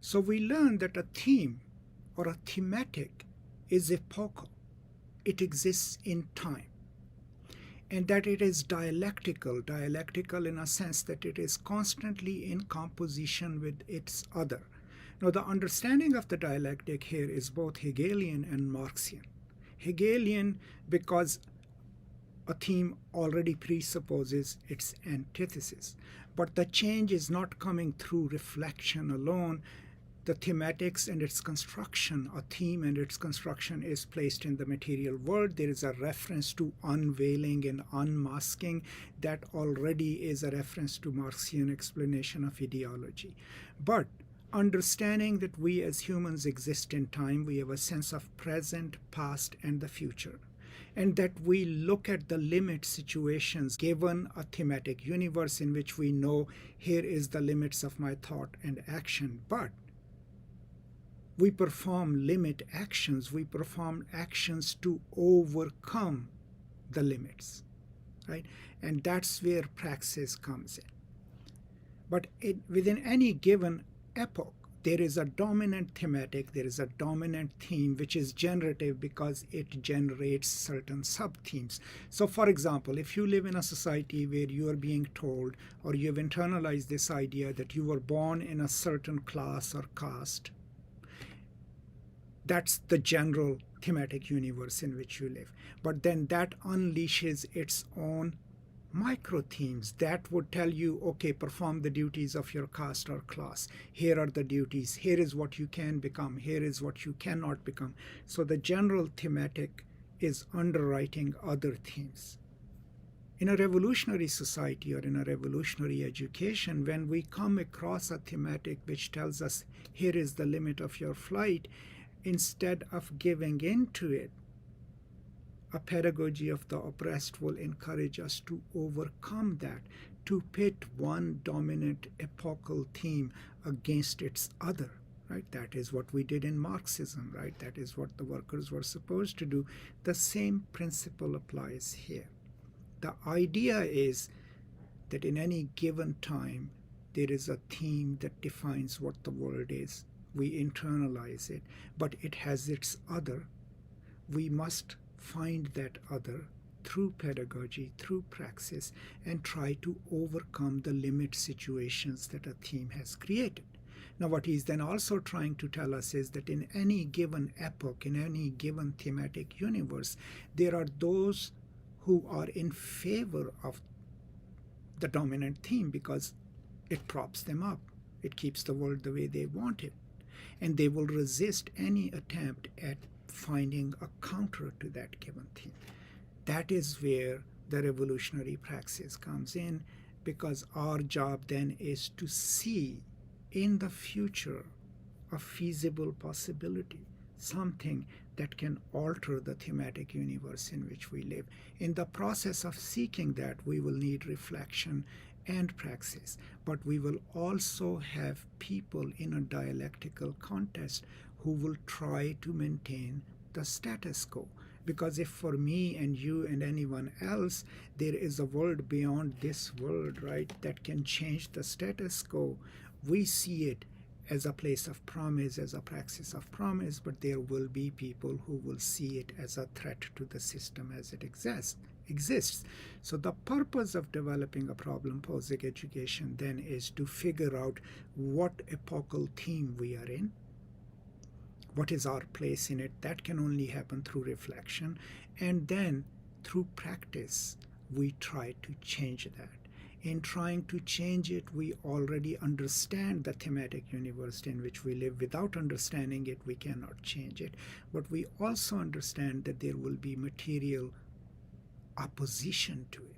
So we learn that a theme or a thematic is epochal. It exists in time. And that it is dialectical in a sense that it is constantly in composition with its other. Now, the understanding of the dialectic here is both Hegelian and Marxian. Hegelian because a theme already presupposes its antithesis, but the change is not coming through reflection alone. The thematics and its construction, a theme and its construction is placed in the material world. There is a reference to unveiling and unmasking. That already is a reference to Marxian explanation of ideology. But understanding that we as humans exist in time, we have a sense of present, past, and the future. And that we look at the limit situations given a thematic universe in which we know here is the limits of my thought and action. But we perform limit actions. We perform actions to overcome the limits, right? And that's where praxis comes in. But within any given epoch, there is a dominant thematic, there is a dominant theme which is generative because it generates certain sub-themes. So for example, if you live in a society where you are being told or you have internalized this idea that you were born in a certain class or caste, that's the general thematic universe in which you live. But then that unleashes its own micro themes that would tell you, okay, perform the duties of your caste or class. Here are the duties. Here is what you can become. Here is what you cannot become. So the general thematic is underwriting other themes. In a revolutionary society or in a revolutionary education, when we come across a thematic which tells us here is the limit of your flight, instead of giving in to it, a pedagogy of the oppressed will encourage us to overcome that, to pit one dominant epochal theme against its other, right? That is what we did in Marxism, right? That is what the workers were supposed to do. The same principle applies here. The idea is that in any given time, there is a theme that defines what the world is. We internalize it, but it has its other. We must find that other through pedagogy, through praxis, and try to overcome the limit situations that a theme has created. Now, what he's then also trying to tell us is that in any given epoch, in any given thematic universe, there are those who are in favor of the dominant theme because it props them up. It keeps the world the way they want it. And they will resist any attempt at finding a counter to that given theme. That is where the revolutionary praxis comes in, because our job then is to see in the future a feasible possibility, something that can alter the thematic universe in which we live. In the process of seeking that, we will need reflection and praxis, but we will also have people in a dialectical context who will try to maintain the status quo. Because if for me and you and anyone else, there is a world beyond this world, right, that can change the status quo, we see it as a place of promise, as a praxis of promise, but there will be people who will see it as a threat to the system as it exists. So the purpose of developing a problem-posing education then is to figure out what epochal theme we are in, what is our place in it. That can only happen through reflection, and then through practice we try to change that. In trying to change it, we already understand the thematic universe in which we live. Without understanding it, we cannot change it. But we also understand that there will be material opposition to it.